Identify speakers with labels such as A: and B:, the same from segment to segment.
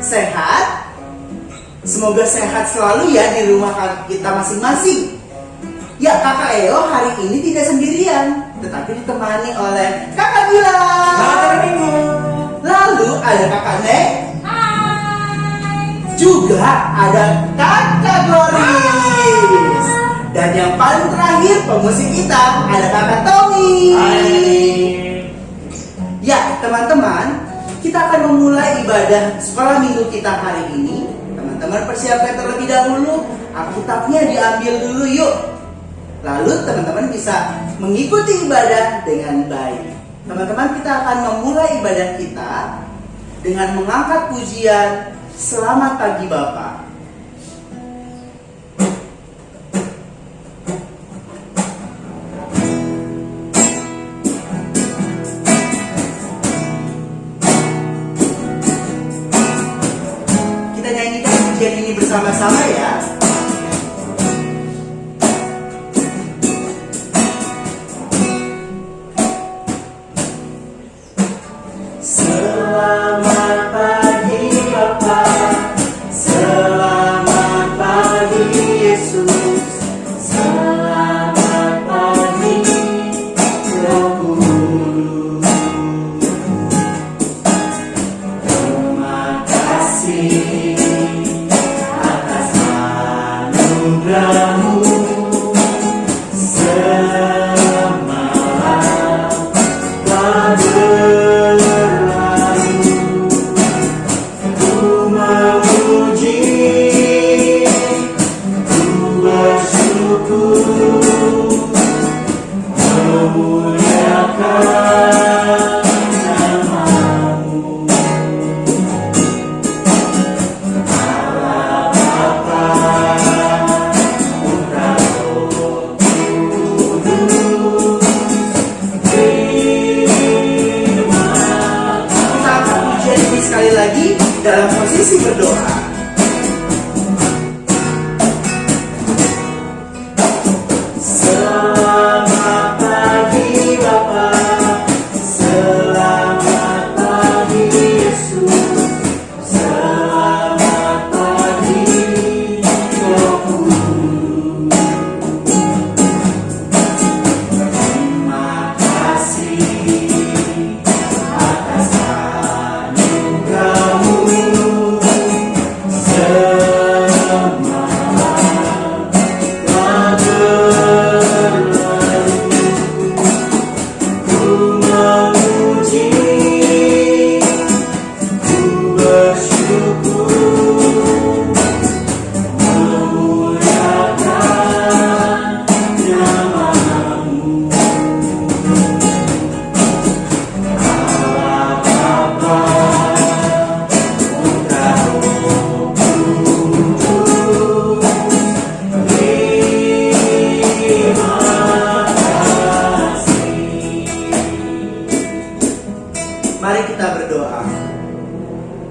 A: Sehat? Semoga sehat selalu ya di rumah kita masing-masing. Ya, Kakak Eo hari ini tidak sendirian, tetapi ditemani oleh Kakak Gilang.
B: Selamat hari Minggu.
A: Lalu ada Kakak Nek.
C: Hai.
A: Juga ada Kakak Gloris. Dan yang paling terakhir pemusik kita ada Kakak Tommy.
B: Hai.
A: Ya, teman-teman, kita akan memulai ibadah sekolah minggu kita hari ini. Teman-teman persiapkan terlebih dahulu, Alkitabnya diambil dulu yuk. Lalu teman-teman bisa mengikuti ibadah dengan baik. Teman-teman, kita akan memulai ibadah kita dengan mengangkat pujian Selamat Pagi Bapa. Kita nyanyikan pujian ini bersama-sama ya.
B: Selamat pagi Bapa, selamat pagi Yesus, selamat pagi Roh Kudus. Terima kasih atas anugerah-Mu. Semalam telah berlalu, ku memuji, ku bersyukur, memuliakan nama-Mu. Allah Bapa, Putra Roh Kudus, terima
A: Kita akan pujian ini sekali lagi dalam posisi berdoa.
B: Selamat pagi Bapa, selamat pagi Yesus, selamat pagi Roh Kudus. Terima kasih atas anugerah-Mu. Semalam telah berlalu, ku memuji, ku bersyukur, memuliakan nama-Mu. Allah Bapa, Putra Roh Kudus, terima kasih.
A: Mari kita berdoa.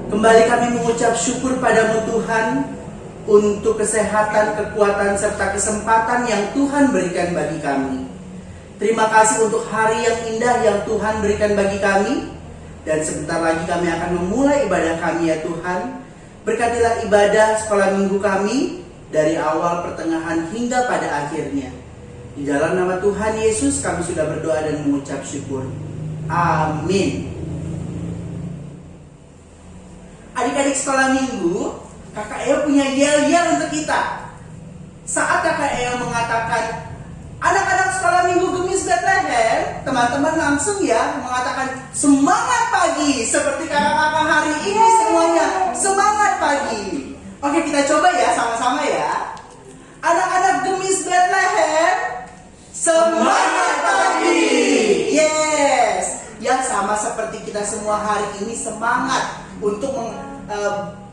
A: Kembali kami mengucap syukur padamu Tuhan untuk kesehatan, kekuatan, serta kesempatan yang Tuhan berikan bagi kami. Terima kasih untuk hari yang indah yang Tuhan berikan bagi kami. Dan sebentar lagi kami akan memulai ibadah kami ya Tuhan. Berkatilah ibadah sekolah minggu kami dari awal, pertengahan, hingga pada akhirnya. Di dalam nama Tuhan Yesus kami sudah berdoa dan mengucap syukur. Amin. Adik-adik sekolah minggu, Kakak Eo punya yel-yel untuk kita. Saat Kakak Eo mengatakan anak-anak sekolah minggu Gemis Bethlehem, teman-teman langsung ya mengatakan semangat pagi. Seperti kakak-kakak hari ini semuanya semangat pagi. Oke, kita coba ya sama-sama ya. Anak-anak Gemis Bethlehem, semangat pagi. Yes. Ya, sama seperti kita semua hari ini semangat untuk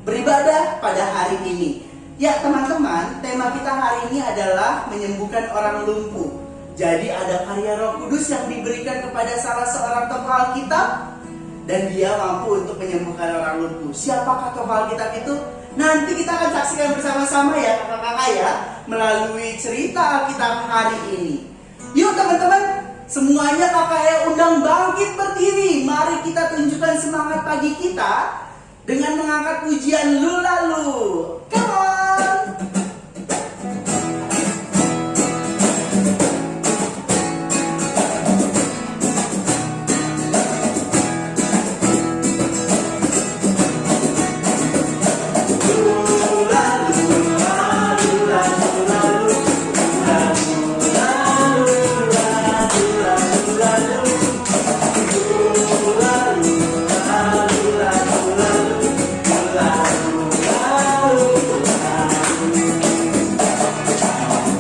A: beribadah pada hari ini. Ya teman-teman, tema kita hari ini adalah menyembuhkan orang lumpuh. Jadi ada karya Roh Kudus yang diberikan kepada salah seorang tokoh Alkitab, dan dia mampu untuk menyembuhkan orang lumpuh. Siapakah tokoh Alkitab itu? Nanti kita akan saksikan bersama-sama ya kakak-kakak ya, melalui cerita Alkitab hari ini. Yuk teman-teman, semuanya kakak ya undang bangkit berdiri. Mari kita tunjukkan semangat pagi kita dengan mengangkat mengangkat pujian lu lalu. Come on.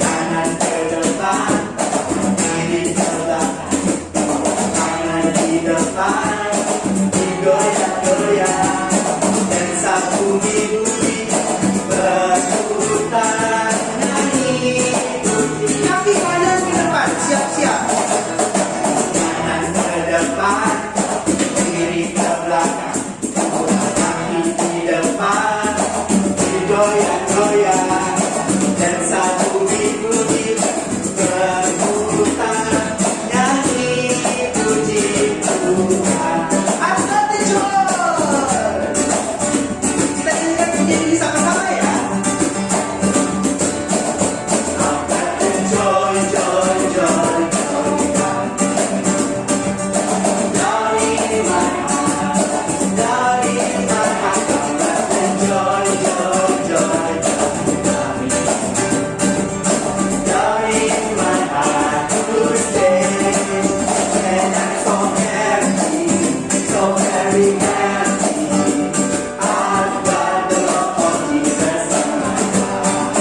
B: Kanan ke depan, kiri ke belakang, tangan di depan, digoyang-goyang, dan sapu bumi berputar nyanyi puji.
A: Kaki kanan ke depan, siap-siap.
B: Kanan ke depan, kiri ke belakang, kaki di depan, digoyang-goyang, dan sapu bumi berputar nyanyi puji Tuhan.
A: Angkat jor. Kita ingat pujian ini sama-sama ya.
B: Joy, joy, joy, joy, dari mana joy, joy, joy, dari mana to stay, and I'm so happy, so very happy. I've got the love of Jesus in my heart,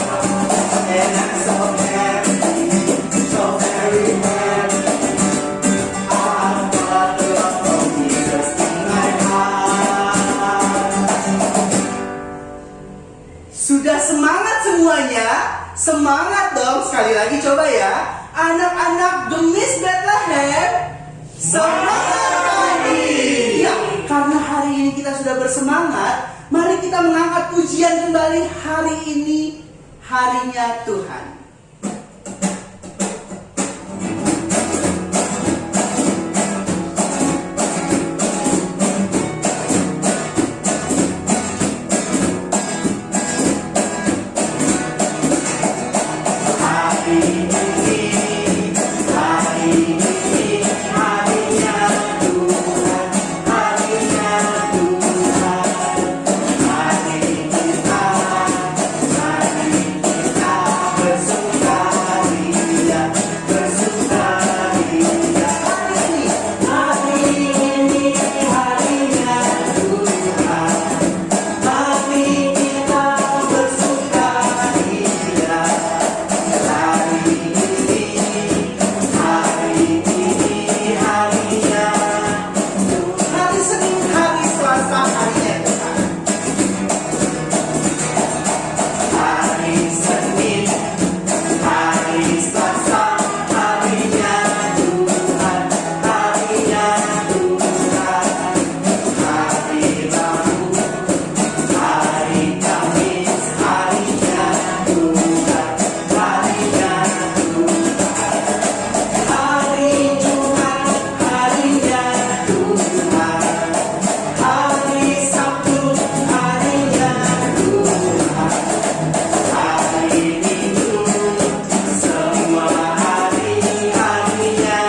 B: and I'm so happy, so very happy. I've got the love of Jesus in my heart.
A: Sudah semangat semuanya? Semangat dong, sekali lagi coba ya. Anak-anak Gemis Bethlehem, semangat lagi. Ya, karena hari ini kita sudah bersemangat, mari kita mengangkat pujian kembali. Hari ini harinya Tuhan.
B: Hari ini harinya Tuhan, harinya Tuhan. Hari kita bersukaria, bersukaria. Hari ini harinya Tuhan, hari kita bersukaria. Hari ini harinya
A: Hari Senin, hari Selasa, harinya Tuhan.
B: hari Senin, hari Selasa, harinya Tuhan, harinya Tuhan. Hari Rabu, hari Kamis, harinya Tuhan, harinya Tuhan. Hari Jumat, harinya Tuhan. Hari Sabtu, harinya Tuhan. Hari Minggu, semua hari harinya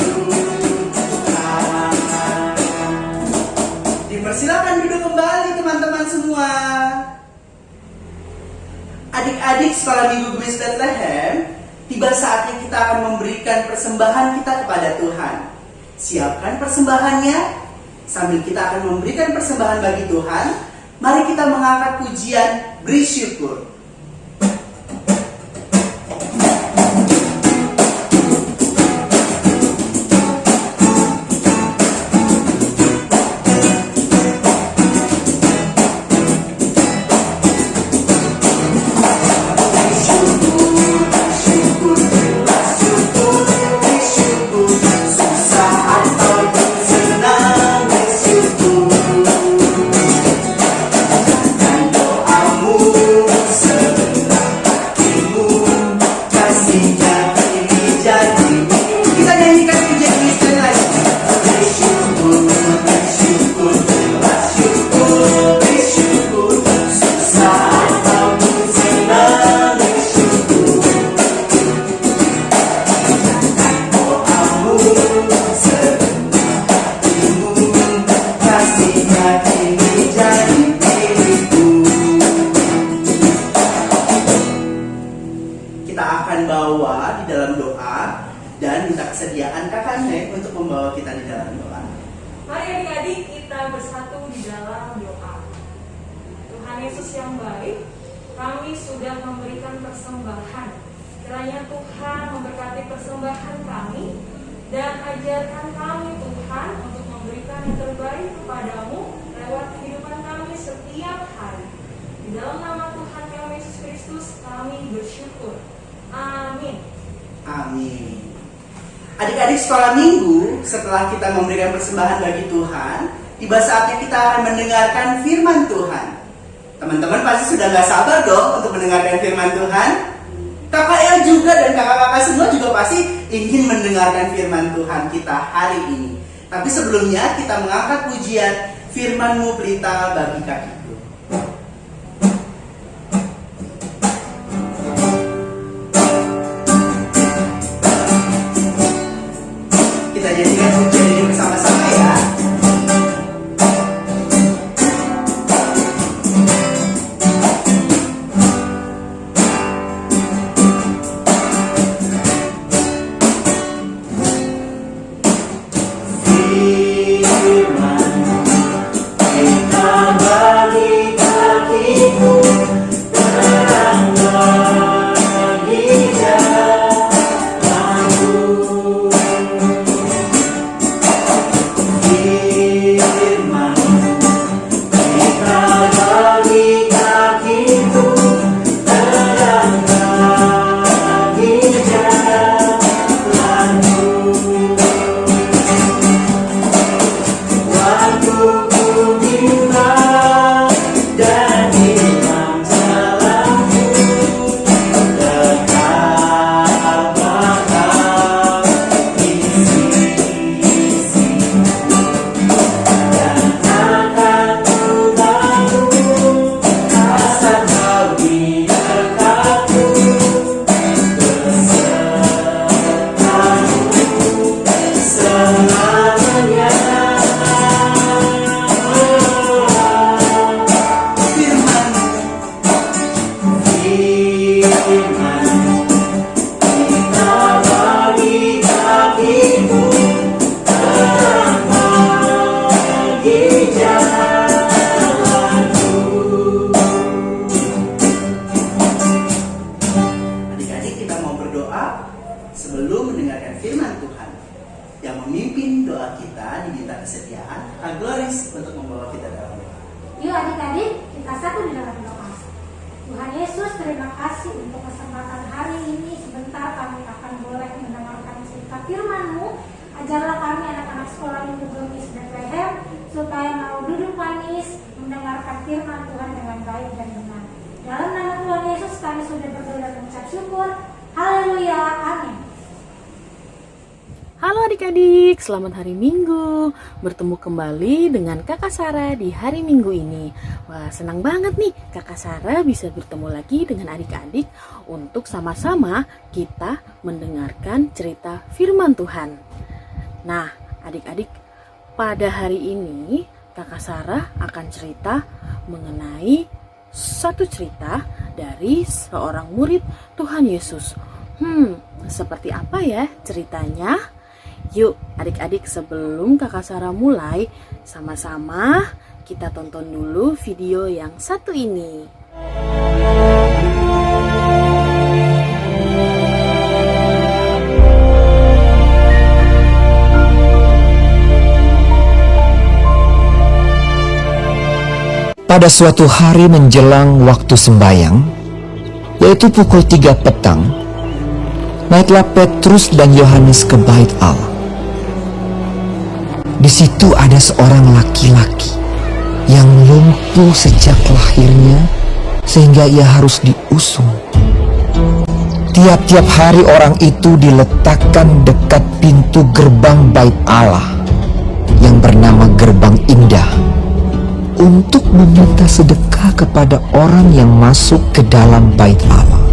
B: Tuhan.
A: Dipersilakan duduk kembali teman-teman semua. Adik-adik sekolah minggu Gemis Bethlehem, tiba saatnya kita akan memberikan persembahan kita kepada Tuhan. Siapkan persembahannya. Sambil kita akan memberikan persembahan bagi Tuhan, mari kita mengangkat pujian beri syukur.
B: Susah atau senang bersyukur, dan doamu
C: Tuhan Yesus yang baik, kami sudah memberikan persembahan. Kiranya Tuhan memberkati persembahan kami dan ajarkan kami Tuhan untuk memberikan yang terbaik kepadamu lewat kehidupan kami setiap hari. Di dalam nama Tuhan kami Yesus Kristus kami bersyukur. Amin.
A: Amin. Adik-adik sekolah minggu, setelah kita memberikan persembahan bagi Tuhan, tiba saatnya kita akan mendengarkan firman Tuhan. Teman-teman pasti sudah gak sabar dong untuk mendengarkan firman Tuhan. Kakak El juga dan kakak-kakak semua juga pasti ingin mendengarkan firman Tuhan kita hari ini. Tapi sebelumnya kita mengangkat pujian firman-Mu pelita bagi kakiku. Kita jadikan pujian ini bersama-sama ya. Sebelum mendengarkan firman Tuhan, yang memimpin doa kita diminta kesediaan Kak Gloris untuk membawa kita dalam doa.
D: Yuk adik-adik, kita satu di dalam doa. Tuhan Yesus, terima kasih untuk kesempatan hari ini. Sebentar kami akan boleh mendengarkan cerita firman-Mu. Ajarlah kami anak-anak sekolah Minggu Gemis Bethlehem supaya mau duduk manis mendengarkan firman Tuhan dengan baik dan benar. Dalam nama Tuhan Yesus kami sudah berdoa dan mengucap syukur. Haleluya, amin.
E: Halo adik-adik, selamat hari Minggu. Bertemu kembali dengan Kakak Sarah di hari Minggu ini. Wah, senang banget nih Kakak Sarah bisa bertemu lagi dengan adik-adik untuk sama-sama kita mendengarkan cerita firman Tuhan. Nah, adik-adik, pada hari ini Kakak Sarah akan cerita mengenai satu cerita dari seorang murid Tuhan Yesus. Seperti apa ya ceritanya? Yuk adik-adik, sebelum Kakak Sarah mulai, sama-sama kita tonton dulu video yang satu ini.
F: Pada suatu hari menjelang waktu sembayang, yaitu pukul 3 petang, naiklah Petrus dan Yohanes ke bait Allah. Di situ ada seorang laki-laki yang lumpuh sejak lahirnya sehingga ia harus diusung. Tiap-tiap hari orang itu diletakkan dekat pintu gerbang bait Allah yang bernama Gerbang Indah untuk meminta sedekah kepada orang yang masuk ke dalam bait Allah.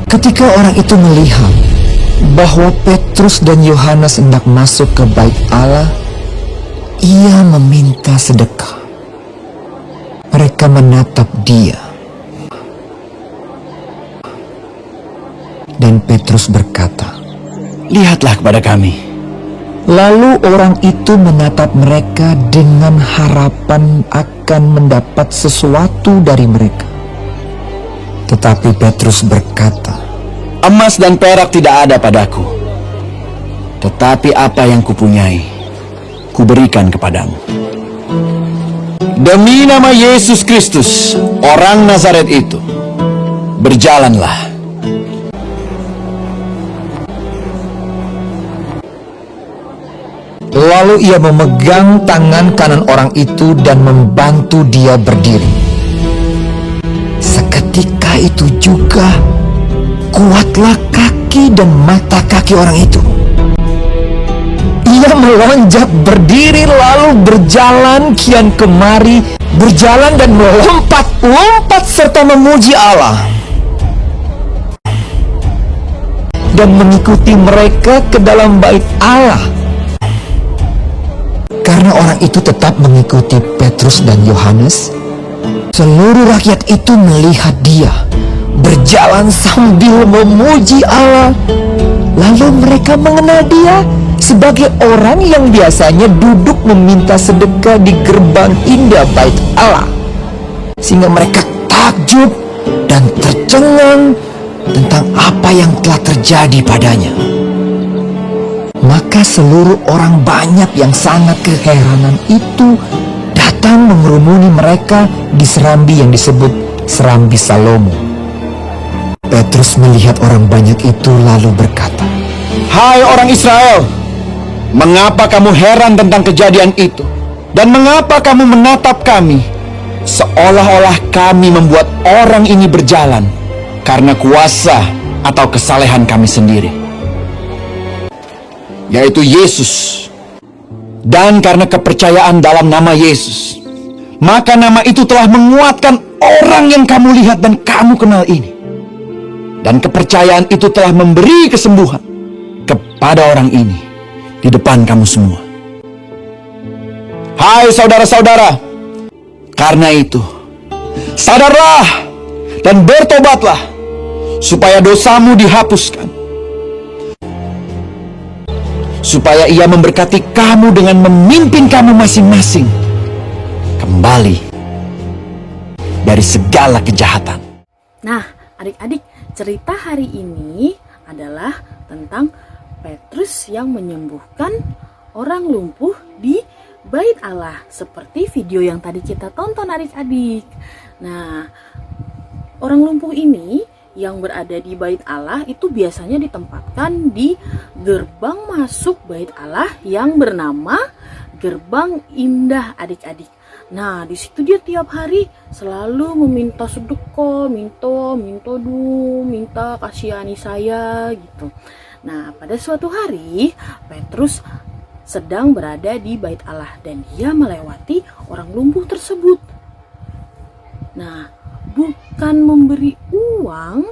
F: Ketika orang itu melihat bahwa Petrus dan Yohanes hendak masuk ke bait Allah, ia meminta sedekah. Mereka menatap dia, dan Petrus berkata,
G: "Lihatlah kepada kami."
F: Lalu orang itu menatap mereka dengan harapan akan mendapat sesuatu dari mereka. Tetapi Petrus berkata,
B: Emas dan perak tidak ada padaku, tetapi apa yang kupunyai, kuberikan kepadamu. Demi nama Yesus Kristus, orang Nazaret itu, berjalanlah.
F: lalu ia memegang tangan kanan orang itu dan membantu dia berdiri. Seketika itu juga kuatlah kaki dan mata kaki orang itu. Ia melonjak berdiri lalu berjalan kian kemari, berjalan dan melompat-lompat serta memuji Allah. Dan mengikuti mereka ke dalam bait Allah. Karena orang itu tetap mengikuti Petrus dan Yohanes, seluruh rakyat itu melihat dia berjalan sambil memuji Allah. Lalu mereka mengenal dia sebagai orang yang biasanya duduk meminta sedekah di gerbang indah bait Allah. Sehingga mereka takjub dan tercengang tentang apa yang telah terjadi padanya. Maka seluruh orang banyak yang sangat keheranan itu datang mengerumuni mereka di serambi yang disebut Serambi Salomo. Petrus melihat orang banyak itu lalu berkata,
B: Hai orang Israel, mengapa kamu heran tentang kejadian itu? Dan mengapa kamu menatap kami seolah-olah kami membuat orang ini berjalan karena kuasa atau kesalehan kami sendiri, yaitu Yesus? Dan karena kepercayaan dalam nama Yesus, maka nama itu telah menguatkan orang yang kamu lihat dan kamu kenal ini. Dan kepercayaan itu telah memberi kesembuhan kepada orang ini di depan kamu semua. Hai saudara-saudara, karena itu sadarlah dan bertobatlah supaya dosamu dihapuskan, supaya ia memberkati kamu dengan memimpin kamu masing-masing kembali dari segala kejahatan.
E: Nah, adik-adik, cerita hari ini adalah tentang Petrus yang menyembuhkan orang lumpuh di bait Allah, seperti video yang tadi kita tonton adik-adik. Nah, orang lumpuh ini yang berada di bait Allah itu biasanya ditempatkan di gerbang masuk bait Allah yang bernama Gerbang Indah adik-adik. Nah, di situ dia tiap hari selalu meminta sedekah, minta kasihani saya gitu. Nah, pada suatu hari Petrus sedang berada di bait Allah dan dia melewati orang lumpuh tersebut. Nah, bukan memberi uang,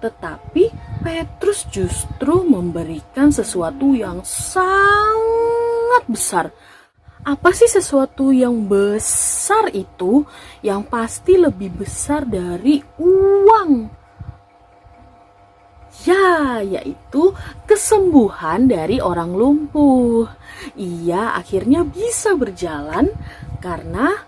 E: tetapi Petrus justru memberikan sesuatu yang sangat besar. Apa sih sesuatu yang besar itu? Yang pasti lebih besar dari uang. Ya, yaitu kesembuhan dari orang lumpuh. Ia akhirnya bisa berjalan karena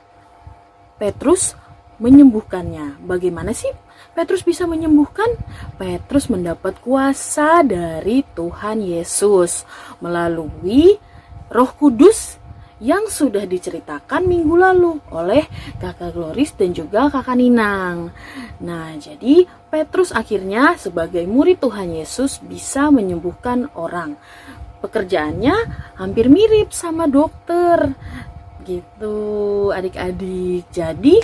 E: Petrus menyembuhkannya. Bagaimana sih Petrus bisa menyembuhkan? Petrus mendapat kuasa dari Tuhan Yesus melalui Roh Kudus yang sudah diceritakan minggu lalu oleh Kakak Gloris dan juga Kakak Ninang. Nah, jadi Petrus akhirnya sebagai murid Tuhan Yesus bisa menyembuhkan orang. Pekerjaannya hampir mirip sama dokter gitu adik-adik. Jadi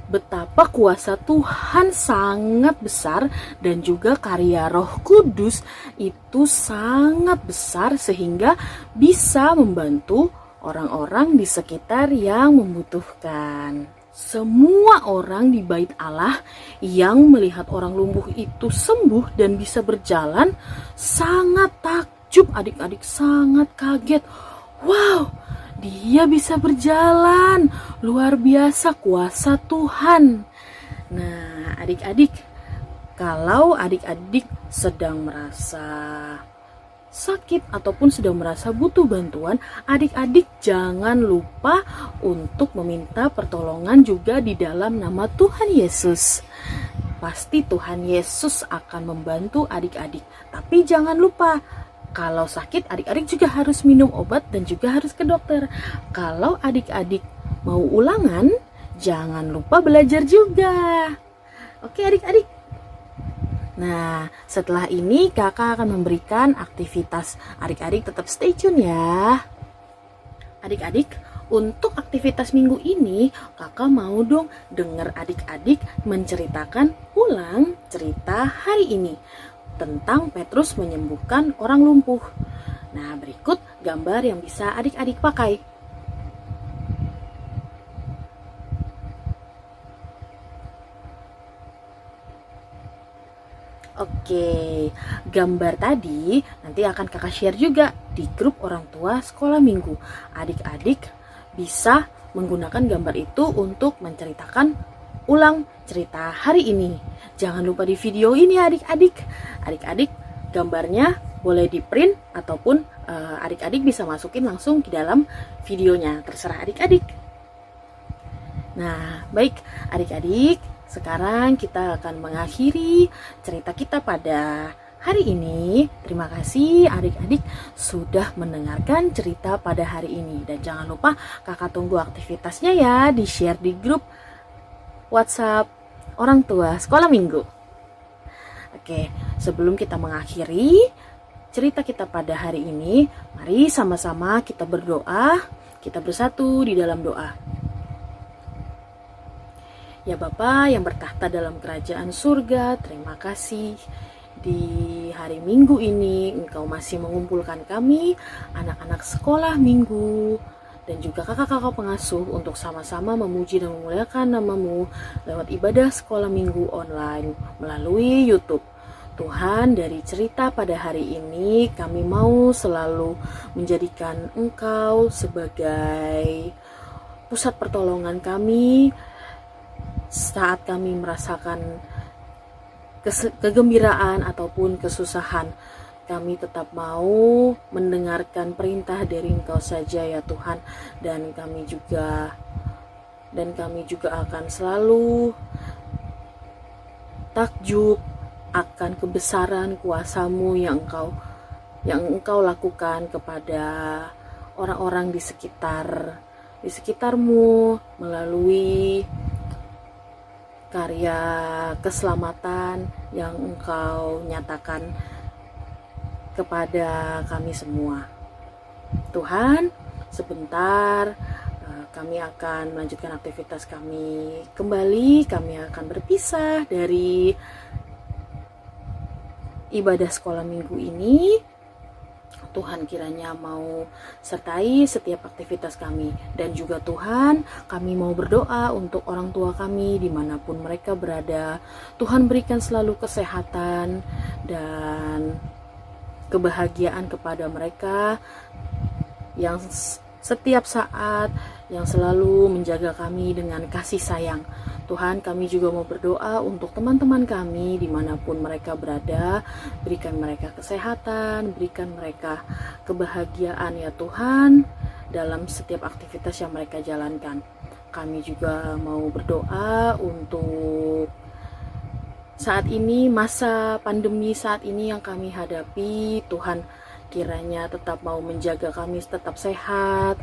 E: betapa kuasa Tuhan sangat besar dan juga karya Roh Kudus itu sangat besar sehingga bisa membantu orang-orang di sekitar yang membutuhkan. Semua orang di bait Allah yang melihat orang lumpuh itu sembuh dan bisa berjalan sangat takjub adik-adik, sangat kaget. Wow, dia bisa berjalan, luar biasa kuasa Tuhan. Nah, adik-adik, kalau adik-adik sedang merasa sakit ataupun sedang merasa butuh bantuan, adik-adik jangan lupa untuk meminta pertolongan juga di dalam nama Tuhan Yesus. Pasti Tuhan Yesus akan membantu adik-adik. Tapi jangan lupa, kalau sakit adik-adik juga harus minum obat dan juga harus ke dokter. Kalau adik-adik mau ulangan, jangan lupa belajar juga. Oke adik-adik. Nah, setelah ini kakak akan memberikan aktivitas. Adik-adik tetap stay tune ya. Adik-adik, untuk aktivitas minggu ini, kakak mau dong dengar adik-adik menceritakan ulang cerita hari ini tentang Petrus menyembuhkan orang lumpuh. Nah, berikut gambar yang bisa adik-adik pakai. Oke, gambar tadi nanti akan kakak share juga di grup orang tua sekolah minggu. Adik-adik bisa menggunakan gambar itu untuk menceritakan ulang cerita hari ini. Jangan lupa di video ini adik-adik. Adik-adik gambarnya boleh di print ataupun adik-adik bisa masukin langsung di dalam videonya. Terserah adik-adik. Nah, baik adik-adik. Sekarang kita akan mengakhiri cerita kita pada hari ini. Terima kasih adik-adik sudah mendengarkan cerita pada hari ini. Dan jangan lupa kakak tunggu aktivitasnya ya, di-share di grup WhatsApp orang tua sekolah minggu. Oke, sebelum kita mengakhiri cerita kita pada hari ini, mari sama-sama kita berdoa. Kita bersatu di dalam doa. Ya Bapa yang bertahta dalam kerajaan surga, terima kasih di hari Minggu ini Engkau masih mengumpulkan kami, anak-anak sekolah minggu, dan juga kakak-kakak pengasuh untuk sama-sama memuji dan memuliakan nama-Mu lewat ibadah sekolah minggu online melalui YouTube. Tuhan, dari cerita pada hari ini kami mau selalu menjadikan Engkau sebagai pusat pertolongan kami. Saat kami merasakan kegembiraan ataupun kesusahan, kami tetap mau mendengarkan perintah dari Engkau saja ya Tuhan. Dan kami juga akan selalu takjub akan kebesaran kuasa-Mu yang Engkau lakukan kepada orang-orang di sekitar-Mu melalui karya keselamatan yang Engkau nyatakan kepada kami semua. Tuhan, sebentar kami akan melanjutkan aktivitas kami kembali. Kami akan berpisah dari ibadah sekolah minggu ini. Tuhan kiranya mau sertai setiap aktivitas kami. Dan juga Tuhan, kami mau berdoa untuk orang tua kami dimanapun mereka berada. Tuhan berikan selalu kesehatan dan kebahagiaan kepada mereka yang setiap saat, yang selalu menjaga kami dengan kasih sayang. Tuhan, kami juga mau berdoa untuk teman-teman kami dimanapun mereka berada. Berikan mereka kesehatan, berikan mereka kebahagiaan ya Tuhan dalam setiap aktivitas yang mereka jalankan. Kami juga mau berdoa untuk saat ini, masa pandemi saat ini yang kami hadapi. Tuhan kiranya tetap mau menjaga kami tetap sehat,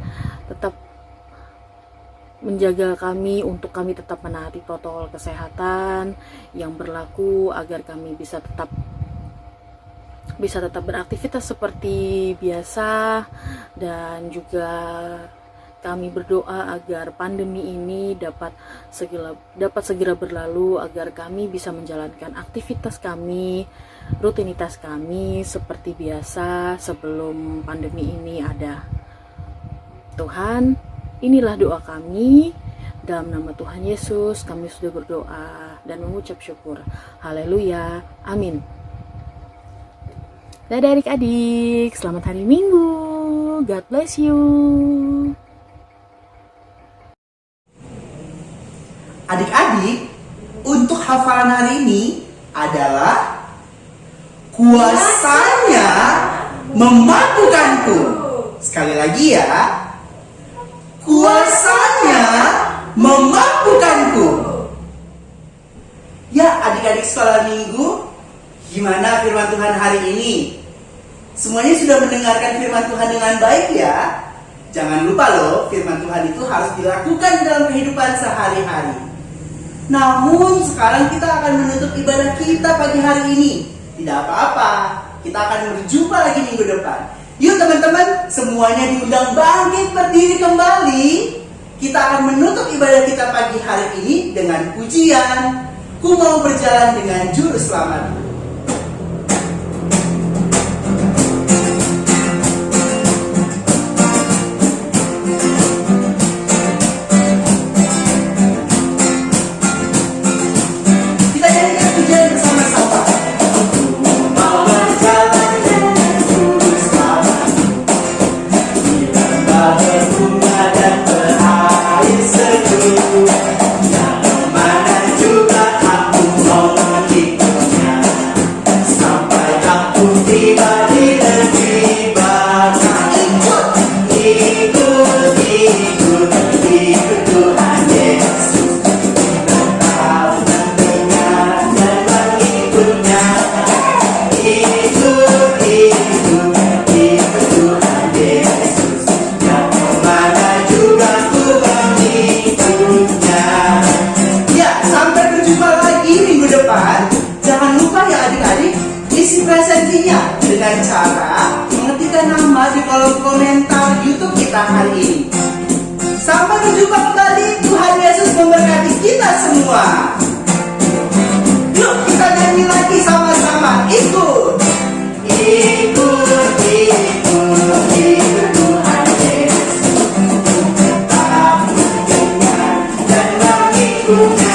E: tetap menjaga kami untuk kami tetap menaati protokol kesehatan yang berlaku agar kami bisa tetap beraktivitas seperti biasa. Dan juga kami berdoa agar pandemi ini dapat segera berlalu, agar kami bisa menjalankan aktivitas kami, rutinitas kami seperti biasa sebelum pandemi ini ada. Tuhan, inilah doa kami. Dalam nama Tuhan Yesus kami sudah berdoa dan mengucap syukur. Haleluya. Amin. Dadah adik-adik, selamat hari Minggu. God bless you.
A: Adik-adik, untuk hafalan hari ini adalah kuasanya memampukanku. Sekali lagi ya, kuasanya memampukanku. Ya, adik-adik sekolah minggu, gimana firman Tuhan hari ini? Semuanya sudah mendengarkan firman Tuhan dengan baik ya? Jangan lupa loh, firman Tuhan itu harus dilakukan dalam kehidupan sehari-hari. Namun sekarang kita akan menutup ibadah kita pagi hari ini. Tidak apa-apa, kita akan berjumpa lagi minggu depan. Yuk teman-teman, semuanya diundang bangkit berdiri kembali. Kita akan menutup ibadah kita pagi hari ini dengan pujian. Ku mau berjalan dengan juru selamat. Kita nyanyikan pujian bersama-sama. Ku mau berjalan dengan juru selamat, di lembah berbunga dan berair sejuk. Jangan lupa ya adik-adik, isi presensinya dengan cara mengetikkan nama di kolom komentar YouTube kita hari ini. Sampai berjumpa kembali, Tuhan Yesus memberkati kita semua. Yuk kita nyanyi lagi sama-sama, ikut. Ikut Tuhan Yesus, tetap mendengar dan mengikutnya.